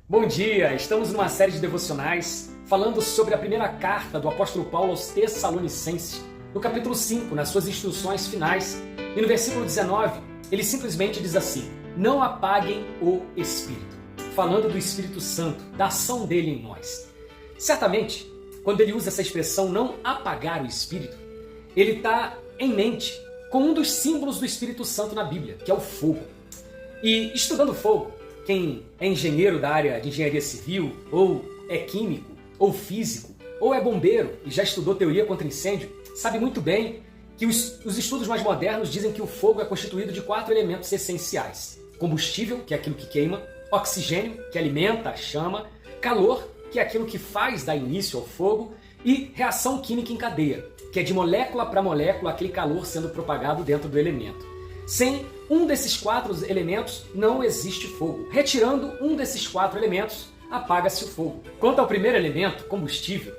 Bom dia! Estamos numa série de devocionais falando sobre a primeira carta do apóstolo Paulo aos Tessalonicenses, no capítulo 5, nas suas instruções finais. E no versículo 19, ele simplesmente diz assim: não apaguem o Espírito. Falando do Espírito Santo, da ação dele em nós. Certamente, quando ele usa essa expressão não apagar o Espírito, ele está em mente com um dos símbolos do Espírito Santo na Bíblia, que é o fogo. E estudando fogo, quem é engenheiro da área de engenharia civil, ou é químico, ou físico, ou é bombeiro e já estudou teoria contra incêndio, sabe muito bem que os estudos mais modernos dizem que o fogo é constituído de 4 elementos essenciais: combustível, que é aquilo que queima; oxigênio, que alimenta a chama; calor, que é aquilo que faz dar início ao fogo; e reação química em cadeia, que é de molécula para molécula aquele calor sendo propagado dentro do elemento. Sem um desses 4 elementos, não existe fogo. Retirando um desses 4 elementos, apaga-se o fogo. Quanto ao primeiro elemento, combustível,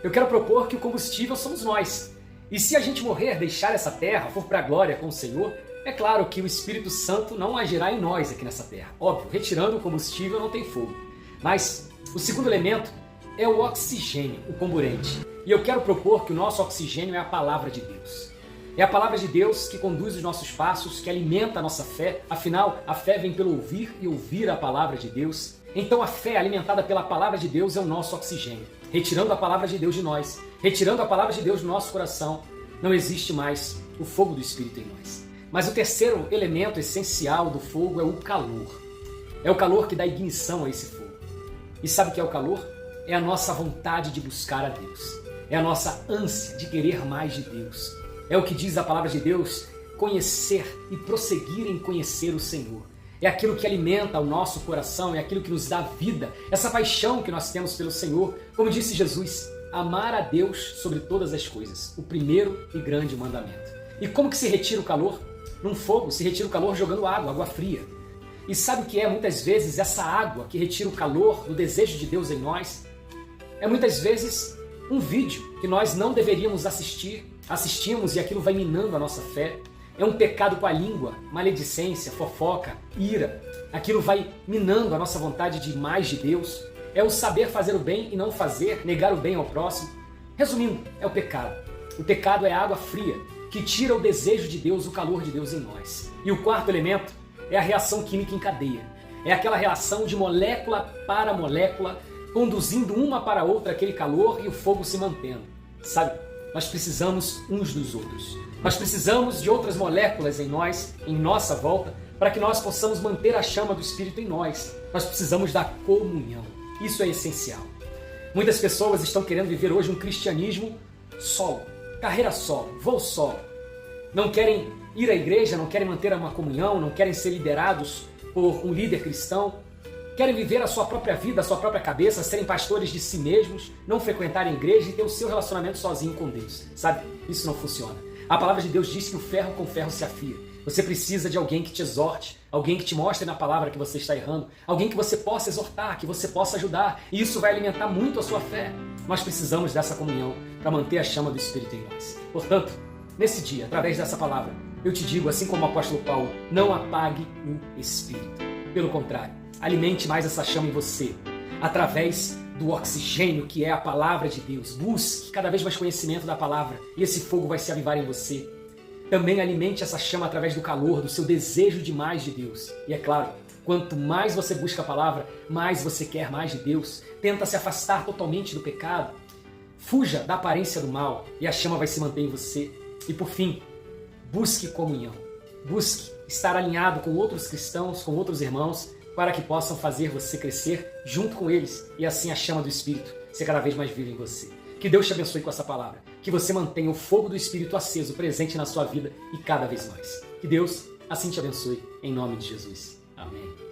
eu quero propor que o combustível somos nós. E se a gente morrer, deixar essa terra, for para a glória com o Senhor, é claro que o Espírito Santo não agirá em nós aqui nessa terra. Óbvio, retirando o combustível não tem fogo. Mas o segundo elemento é o oxigênio, o comburente. E eu quero propor que o nosso oxigênio é a palavra de Deus. É a palavra de Deus que conduz os nossos passos, que alimenta a nossa fé. Afinal, a fé vem pelo ouvir e ouvir a palavra de Deus. Então a fé alimentada pela palavra de Deus é o nosso oxigênio. Retirando a palavra de Deus de nós, retirando a palavra de Deus do nosso coração, não existe mais o fogo do Espírito em nós. Mas o terceiro elemento essencial do fogo é o calor. É o calor que dá ignição a esse fogo. E sabe o que é o calor? É a nossa vontade de buscar a Deus. É a nossa ânsia de querer mais de Deus. É o que diz a palavra de Deus, conhecer e prosseguir em conhecer o Senhor. É aquilo que alimenta o nosso coração, é aquilo que nos dá vida, essa paixão que nós temos pelo Senhor. Como disse Jesus, amar a Deus sobre todas as coisas, o primeiro e grande mandamento. E como que se retira o calor? Num fogo se retira o calor jogando água fria. E sabe o que é muitas vezes essa água que retira o calor do desejo de Deus em nós? É muitas vezes um vídeo que nós não deveríamos assistimos e aquilo vai minando a nossa fé. É um pecado com a língua, maledicência, fofoca, ira. Aquilo vai minando a nossa vontade de mais de Deus. É o saber fazer o bem e não fazer, negar o bem ao próximo. Resumindo, é o pecado. O pecado é a água fria que tira o desejo de Deus, o calor de Deus em nós. E o quarto elemento é a reação química em cadeia. É aquela relação de molécula para molécula, conduzindo uma para a outra aquele calor e o fogo se mantendo. Sabe, nós precisamos uns dos outros. Nós precisamos de outras moléculas em nós, em nossa volta, para que nós possamos manter a chama do Espírito em nós. Nós precisamos da comunhão. Isso é essencial. Muitas pessoas estão querendo viver hoje um cristianismo solo, carreira solo, voo solo. Não querem ir à igreja, não querem manter uma comunhão, não querem ser liderados por um líder cristão. Querem viver a sua própria vida, a sua própria cabeça, serem pastores de si mesmos, não frequentarem a igreja e ter o seu relacionamento sozinho com Deus. Sabe? Isso não funciona. A palavra de Deus diz que o ferro com ferro se afia. Você precisa de alguém que te exorte, alguém que te mostre na palavra que você está errando, alguém que você possa exortar, que você possa ajudar. E isso vai alimentar muito a sua fé. Nós precisamos dessa comunhão para manter a chama do Espírito em nós. Portanto, nesse dia, através dessa palavra, eu te digo, assim como o apóstolo Paulo, não apague o Espírito. Pelo contrário, alimente mais essa chama em você, através do oxigênio que é a palavra de Deus. Busque cada vez mais conhecimento da palavra e esse fogo vai se avivar em você. Também alimente essa chama através do calor, do seu desejo de mais de Deus. E é claro, quanto mais você busca a palavra, mais você quer mais de Deus. Tenta se afastar totalmente do pecado. Fuja da aparência do mal e a chama vai se manter em você. E por fim, busque comunhão. Busque estar alinhado com outros cristãos, com outros irmãos, para que possam fazer você crescer junto com eles e assim a chama do Espírito ser cada vez mais viva em você. Que Deus te abençoe com essa palavra. Que você mantenha o fogo do Espírito aceso, presente na sua vida e cada vez mais. Que Deus assim te abençoe, em nome de Jesus. Amém.